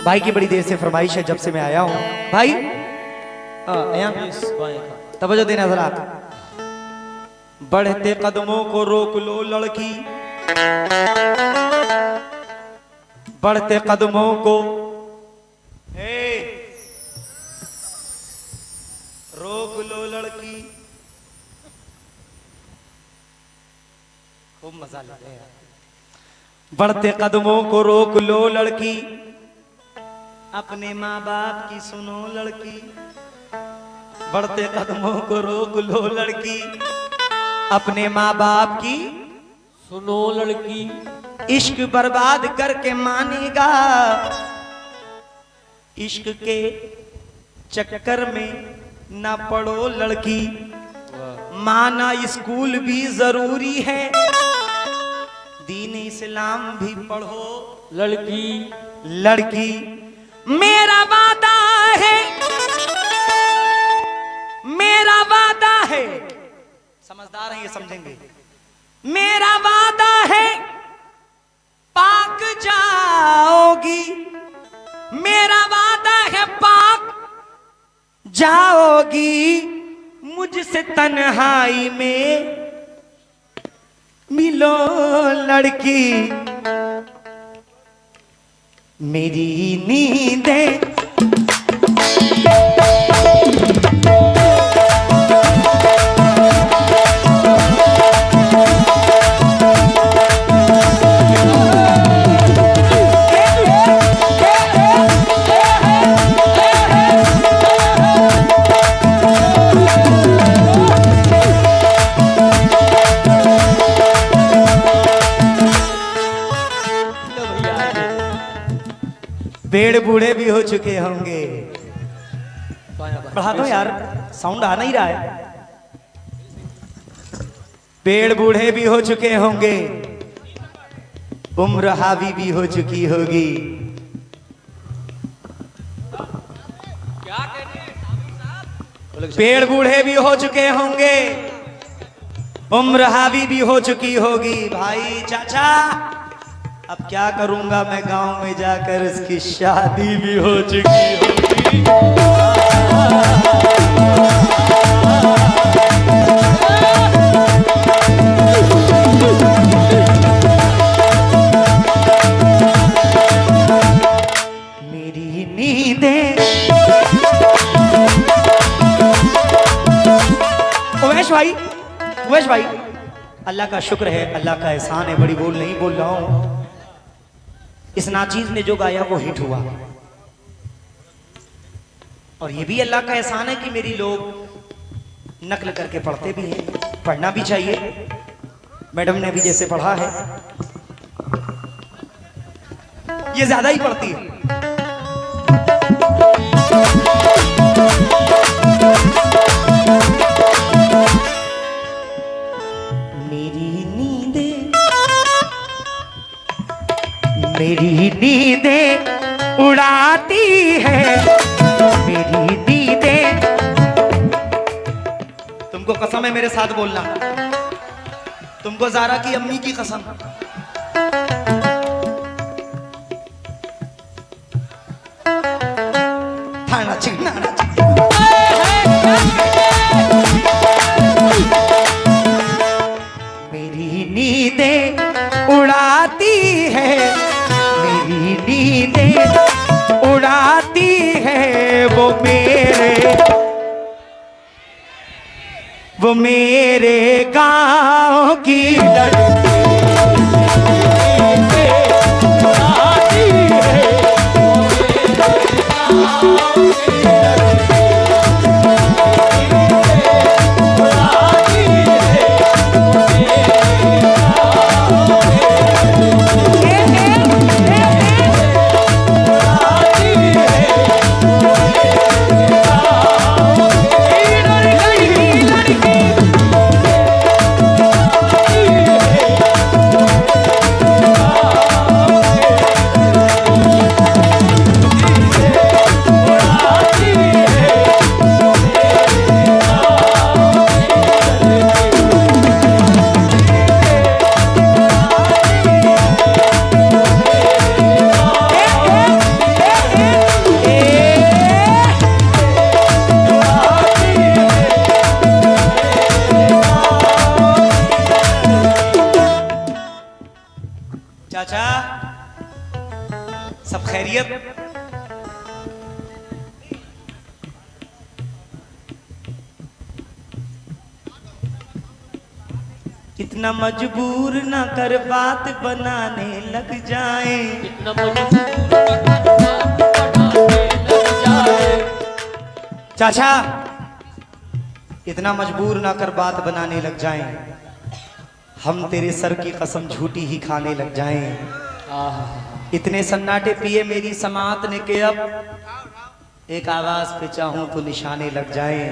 भाई की बड़ी देर से फरमाइश है, जब से मैं आया हूँ। भाई तवज्जो देना जरा। बढ़ते कदमों को रोक लो लड़की, बढ़ते कदमों को रोक लो लड़की। खूब मजा ले रहे हैं। बढ़ते कदमों को रोक लो लड़की, अपने माँ बाप की सुनो लड़की। बढ़ते कदमों को रोक लो लड़की, अपने माँ बाप की सुनो लड़की। इश्क बर्बाद करके मानेगा, इश्क के चक्कर में ना पढ़ो लड़की। माना स्कूल भी जरूरी है, दीन इस्लाम भी पढ़ो लड़की। लड़की मेरा वादा है, मेरा वादा है, समझदार हैं ये समझेंगे। मेरा वादा है पाक जाओगी, मेरा वादा है पाक जाओगी। मुझसे तन्हाई में मिलो लड़की, मेरी नींदें पेड़ बूढ़े भी हो चुके होंगे। बढ़ा दो यार, साउंड आ नहीं रहा है। पेड़ बूढ़े भी हो चुके होंगे, उम्र हावी भी हो चुकी होगी। पेड़ बूढ़े भी हो चुके होंगे, उम्र हावी भी हो चुकी होगी। भाई चाचा अब क्या करूंगा मैं, गांव में जाकर इसकी शादी भी हो चुकी होगी। मेरी नींदें उवैश भाई अल्लाह का शुक्र है, अल्लाह का एहसान है। बड़ी बोल नहीं बोल रहा हूं। इस नाचीज ने जो गाया वो हिट हुआ, और ये भी अल्लाह का एहसान है कि मेरी लोग नकल करके पढ़ते भी हैं, पढ़ना भी चाहिए। मैडम ने भी जैसे पढ़ा है, ये ज्यादा ही पढ़ती है। मेरी नींदें उड़ाती है, मेरी नींदें। तुमको कसम है मेरे साथ बोलना, तुमको ज़ारा की अम्मी की कसम। थाना चिकना मेरी नींदें उड़ाती है, मेरी नींदें उड़ाती है। वो मेरे गांव की लड़की उड़ाती है, वो मेरे गांव की लड़की उड़ाती है, वो मेरे गांव सब खैरियत? इतना मजबूर ना कर बात बनाने लग जाए। इतना चाचा इतना मजबूर ना कर बात बनाने लग जाएं, हम तेरे सर की कसम झूठी ही खाने लग जाएं। इतने सन्नाटे पिए मेरी समात ने के अब एक आवाज पे चाहूं तो निशाने लग जाएं।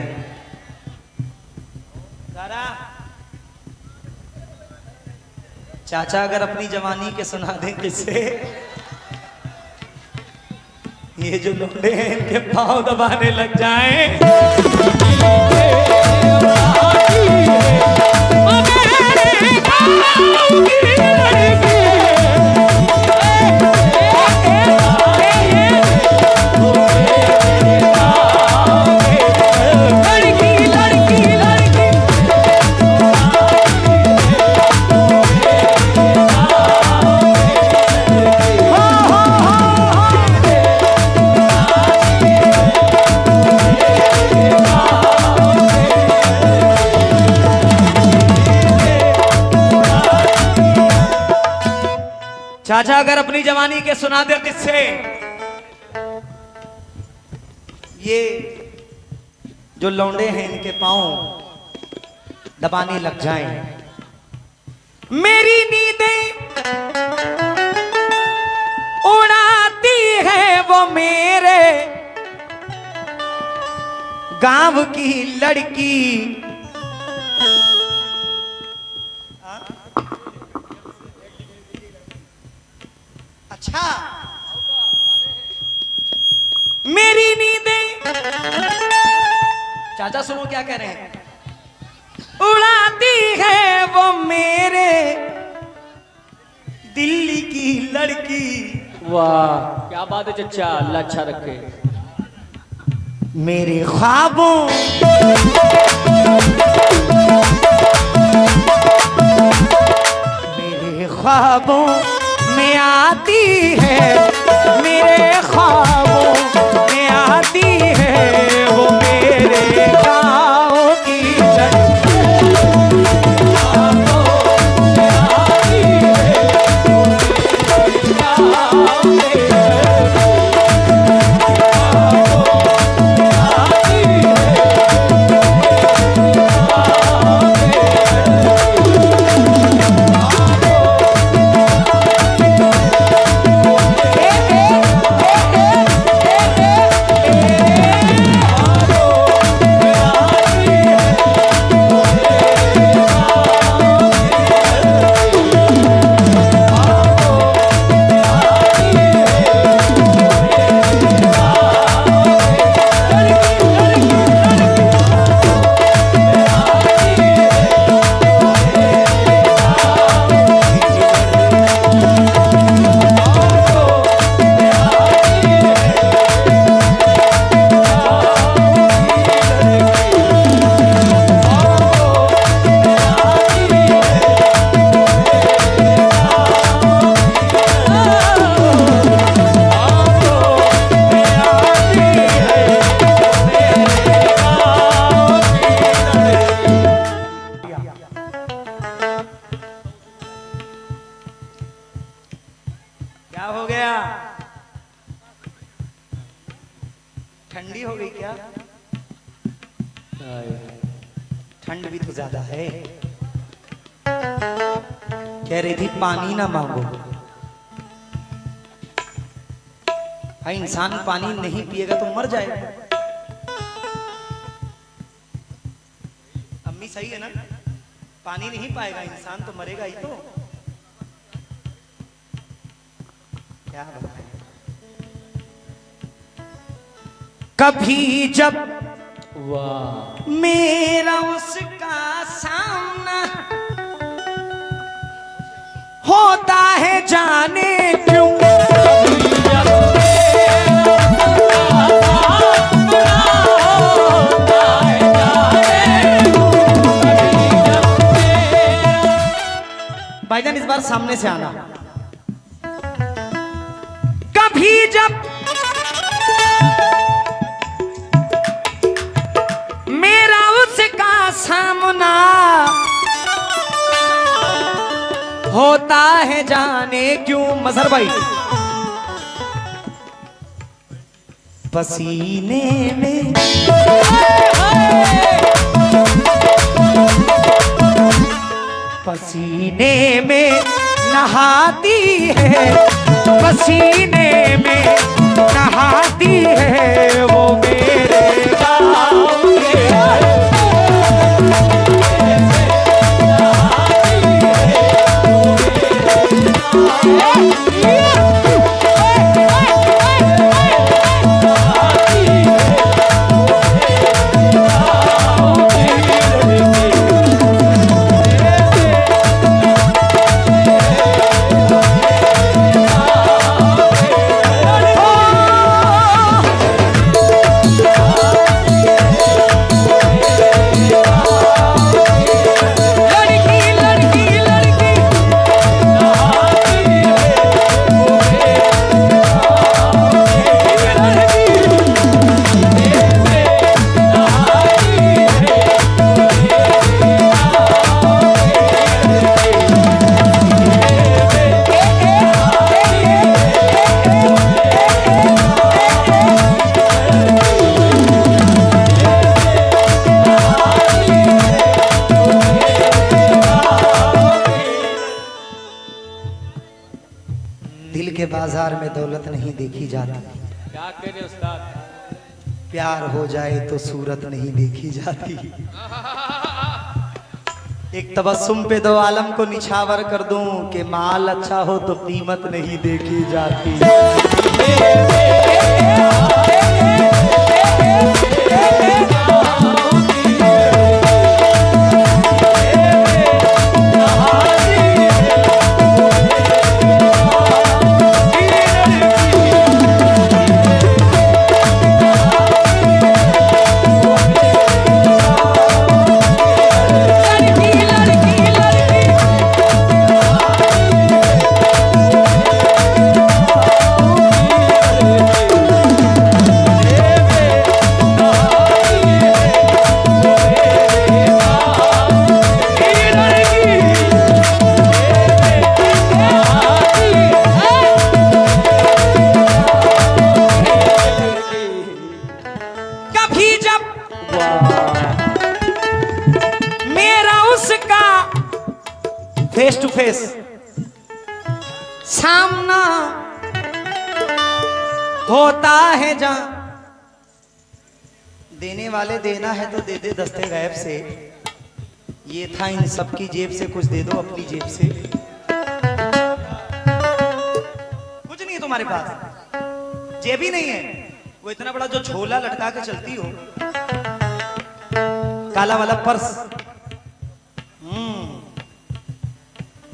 चाचा अगर अपनी जवानी के सुना दें किससे, ये जो लौंडे हैं इनके पांव दबाने लग जाएं। चाचा अगर अपनी जवानी के सुना दे किससे, ये जो लौंडे हैं इनके पांव दबाने लग जाएं। मेरी नींदें उड़ाती है वो मेरे गांव की लड़की। अच्छा मेरी नींदें, चाचा सुनो क्या कह रहे हैं, उड़ाती है वो मेरे दिल्ली की लड़की। वाह क्या बात है चचा, अल्लाह अच्छा रखे। मेरे ख्वाबों में आती है, मेरे ख्वाबों में आती है वो मेरे गाँव की क्या हो गया? ठंडी हो गई क्या? ठंड भी तो ज्यादा है। कह रही थी पानी ना मांगो। भाई इंसान पानी नहीं पिएगा तो मर जाएगा। अम्मी सही है ना? पानी नहीं पाएगा इंसान तो मरेगा ही तो। क्या बताएं? कभी जब वाह मेरा उसका सामना होता है जाने क्यों, भाईजान इस बार सामने से आना। कभी है जाने क्यों। मजहर भाई पसीने में पसीने में नहाती है, पसीने में नहाती है वो मेरे गाँव की। दिल के बाजार में दौलत नहीं देखी जाती, क्या कह रहे उस्ताद? प्यार हो जाए तो सूरत नहीं देखी जाती। एक तबस्सुम पे दो आलम को निछावर कर दूं कि माल अच्छा हो तो कीमत नहीं देखी जाती। फेस टू फेस सामना होता है जहां, देने वाले देना है तो दे दे दस्ते गैब से। ये था इन सबकी जेब से, कुछ दे दो अपनी जेब से। कुछ नहीं है तुम्हारे पास, जेब ही नहीं है। वो इतना बड़ा जो झोला लटका के चलती हो, काला वाला पर्स,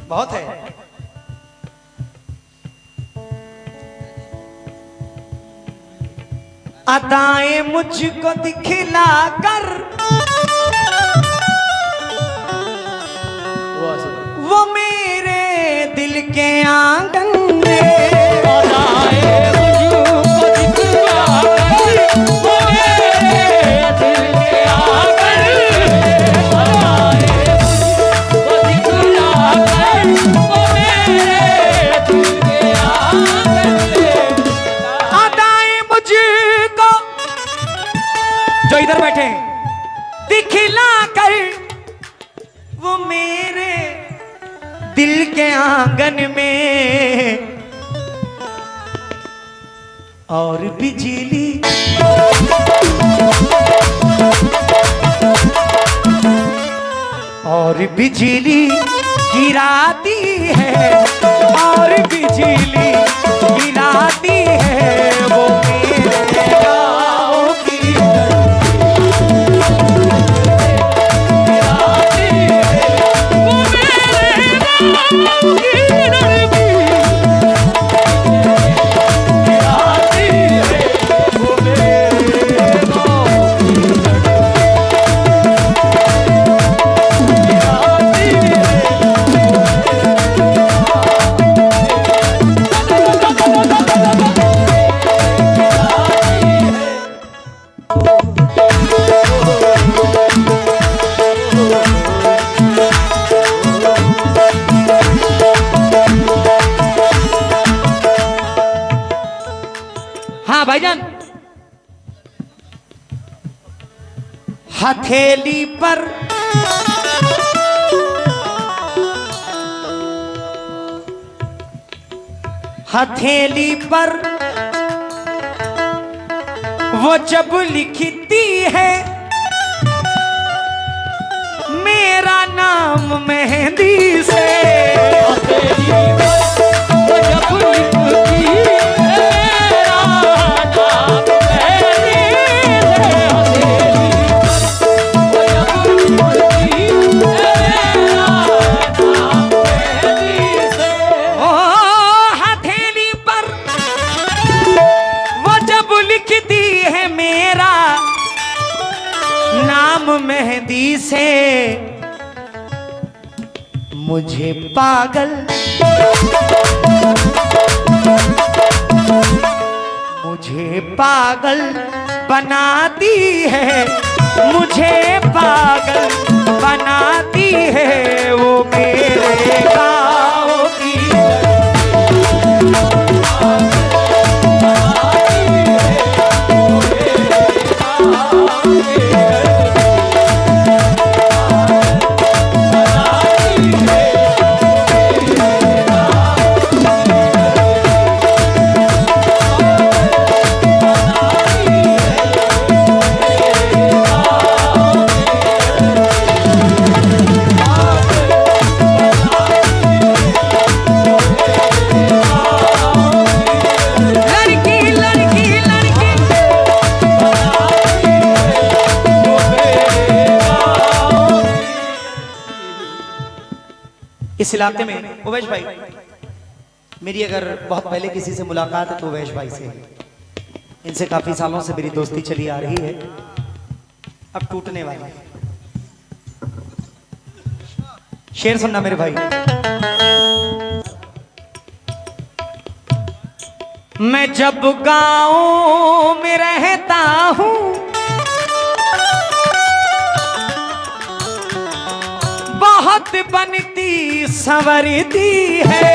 बहुत है। अदाएं मुझको दिखला कर वो मेरे दिल के आंगन में, अदाएं मुझको दिखला कर वो मेरे दिल के आंगन में, अदाएं मुझको दिखला कर वो मेरे दिल के आंगन में। अदाएं मुझको, जो इधर बैठे दिखला कर वो मेरे दिल के आंगन में, और बिजली और बिजली गिराती है, और बिजली गिराती है वो मेरे गाँव की हाँ भाईजान। हथेली पर हथेली पर वो जब लिखती है मेरा नाम मेहंदी से, मेहंदी से मुझे पागल बनाती है, मुझे पागल बनाती है वो मेरे गाँव की। इस इलाके में उवैश भाई, मेरी अगर बहुत पहले किसी से मुलाकात है तो उवैश भाई से। इनसे काफी सालों से मेरी दोस्ती चली आ रही है, अब टूटने वाली है। शेर सुनना मेरे भाई। मैं जब गाँव में रहता हूँ बहुत बनती संवरती है,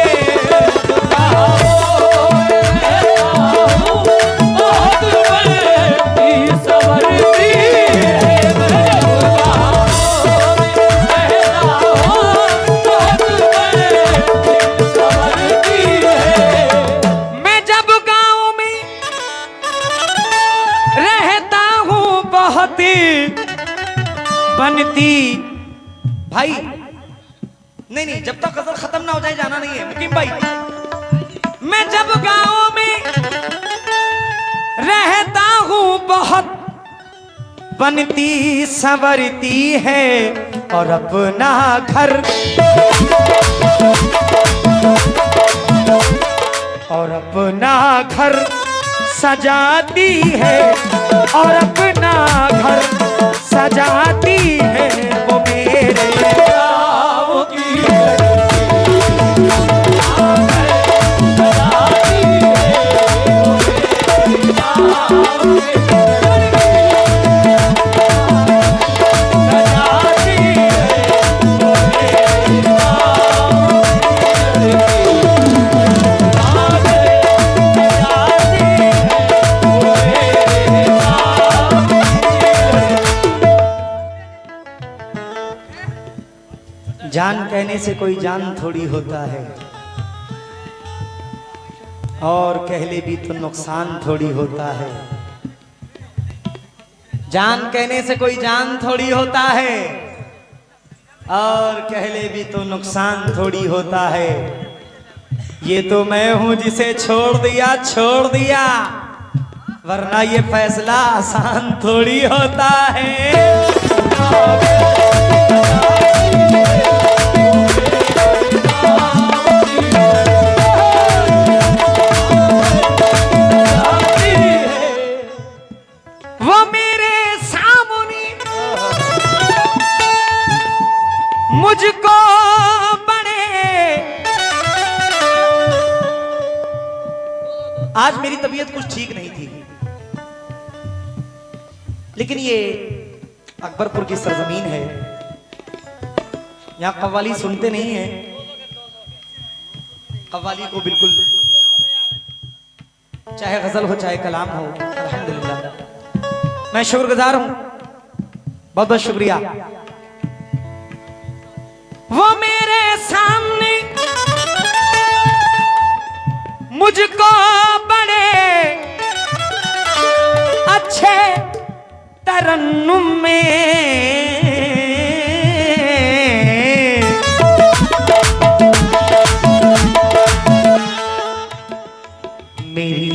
बहुत बनती संवरती है, मैं जब गाँव में रहता हूँ बहुत बनती। भाई नहीं, जब तक गजल खत्म ना हो जाए जाना नहीं है मुकीम भाई। मैं जब गाँव में रहता हूँ बहुत बनती संवरती है, और अपना घर सजाती है, और अपना घर सजाती है वो मेरे गाँव की। जान कहने से कोई जान थोड़ी होता है, और कह ले भी तो नुकसान थोड़ी होता है। जान कहने से कोई जान थोड़ी होता है, और कह ले भी तो नुकसान थोड़ी होता है। ये तो मैं हूं जिसे छोड़ दिया, वरना ये फैसला आसान थोड़ी होता है। वो मेरे सामने मुझको बड़े, आज मेरी तबीयत कुछ ठीक नहीं थी, लेकिन ये अकबरपुर की सरजमीन है, यहां कव्वाली सुनते नहीं है। कव्वाली को बिल्कुल चाहे गजल हो चाहे कलाम हो, अल्हम्दुलिल्लाह मैं शुक्रगुजार हूं, बहुत बहुत शुक्रिया। वो मेरे सामने मुझको बड़े अच्छे तरन्नुम में मेरी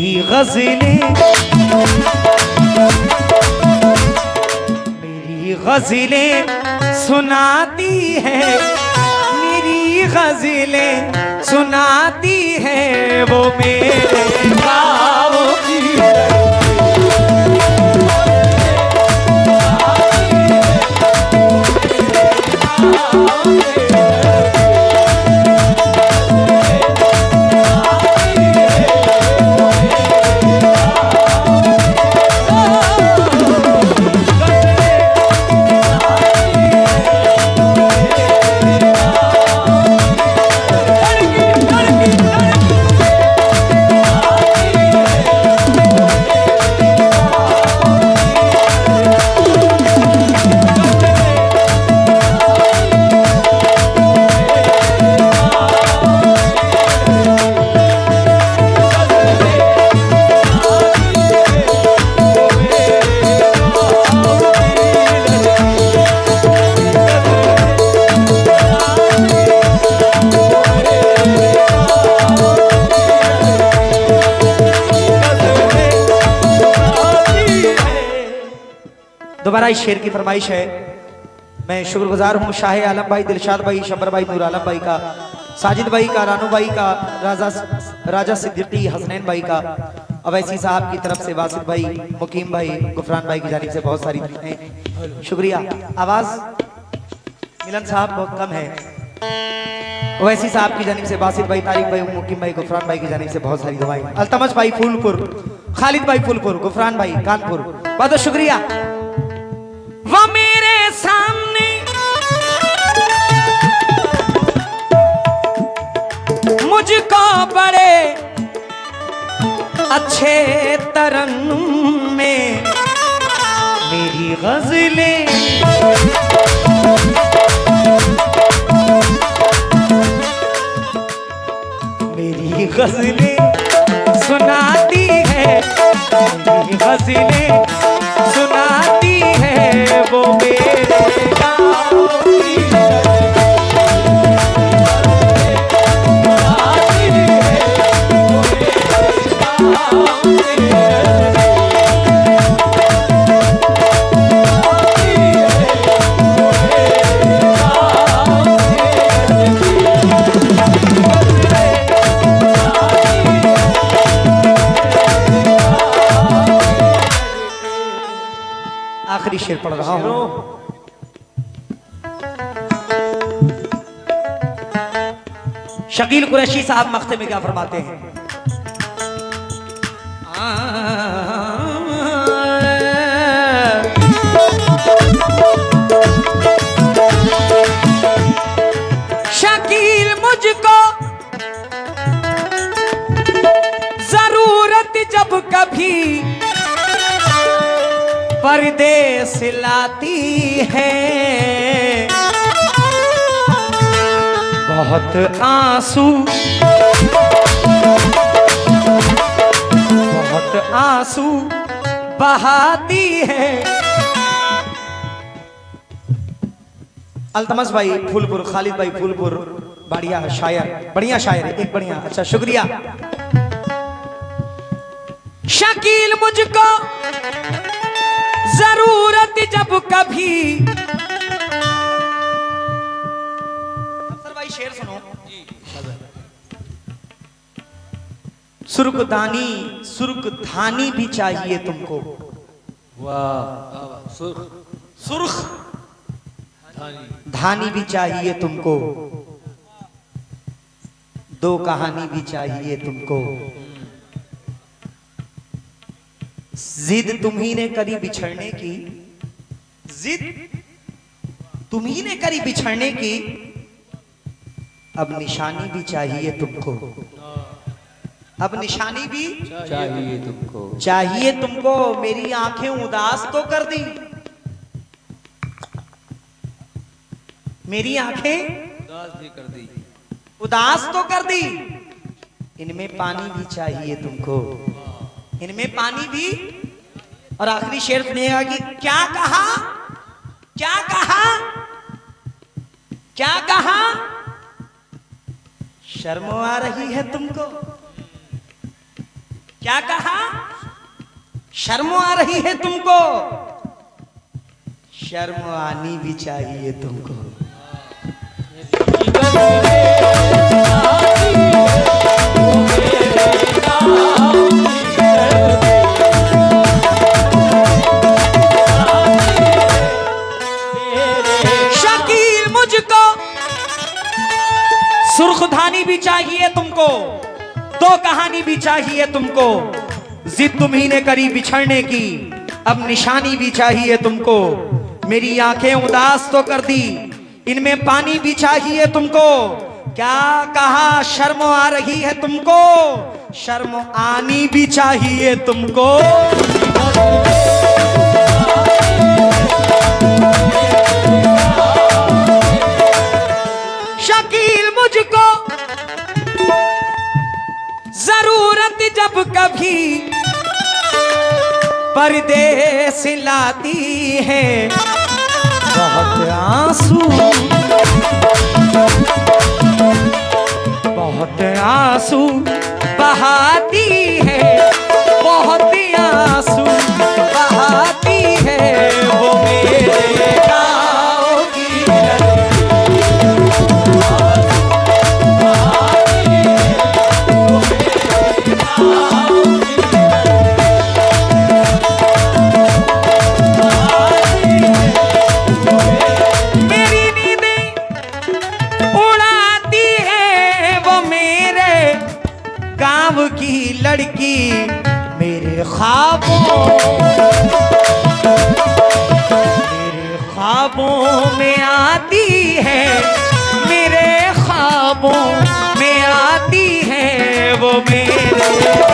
गज़लें सुनाती है, मेरी गज़लें सुनाती है वो मेरे गाँव की। दोबारा इस शेर की फरमाइश है। मैं शुक्रगुजार हूँ शाह आलम भाई, दिलशाद भाई, शंबर भाई, नूर आलम भाई का, साजिद भाई का, रानू भाई का, राजा सिद्दीकी, हसनैन भाई का, अवैसी साहब की तरफ से, वासिद भाई, मुकीम भाई, गुफरान भाई की जानिब से बहुत सारी शुक्रिया। आवाज मिलन साहब बहुत कम है। अवैसी साहब की जानिब से, वासिद भाई, तारिक भाई, मुकीम भाई, गुफरान भाई की जानिब से बहुत सारी दुआएं। अल्तमश भाई फूलपुर, खालिद भाई फूलपुर, गुफरान भाई कानपुर, बहुत शुक्रिया। वो मेरे सामने मुझको बड़े अच्छे तरन्नुम में मेरी गज़लें सुनाती है, मेरी गज़लें सुनाती है वो मेरे गाँव की। आखिरी शेर पढ़ रहा हूं। शकील कुरैशी साहब मख्ते में क्या फरमाते हैं? शकील मुझको जरूरत जब कभी परदेस लाती है, बहुत आंसू बहाती है। अल्तमस भाई फूलपुर, खालिद भाई फूलपुर, बढ़िया शायर, बढ़िया शायर है, एक बढ़िया, अच्छा शुक्रिया। शकील मुझको जरूरत जब कभी, अफसर भाई शेर सुनो। सुर्खदानी भी चाहिए तुमको। वाह, सुर्ख धानी भी चाहिए तुमको, दो कहानी भी चाहिए तुमको। जिद तुम्ही ने करी बिछड़ने की, जिद तुम्ही ने करी बिछड़ने की, अब निशानी भी चाहिए तुमको। अब निशानी भी चाहिए तुमको। चाहिए तुमको। मेरी आंखें उदास तो कर दी, मेरी आंखें उदास भी कर दी। उदास तो कर दी। इनमें पानी भी चाहिए तुमको, इनमें पानी भी। और आखिरी शेर सुनिएगा कि क्या कहा, क्या कहा, क्या कहा। शर्म आ रही है तुमको, क्या कहा, शर्म आ रही है तुमको। शर्म आनी भी चाहिए तुमको। शकील मुझको सुर्खधानी भी चाहिए तुमको, दो कहानी भी चाहिए तुमको। जिद तुम्ही ने करी बिछड़ने की, अब निशानी भी चाहिए तुमको। मेरी आंखें उदास तो कर दी, इनमें पानी भी चाहिए तुमको। क्या कहा, शर्म आ रही है तुमको। शर्म आनी भी चाहिए तुमको। शकील मुझको जरूरत जब कभी परदेस लाती है, बहुत आंसू, बहुत आंसू बहाती है, बहुत आंसू बहाती है। वो मेरे गाँव की की लड़की मेरे ख्वाबों में आती है, मेरे ख्वाबों में आती है। वो मेरे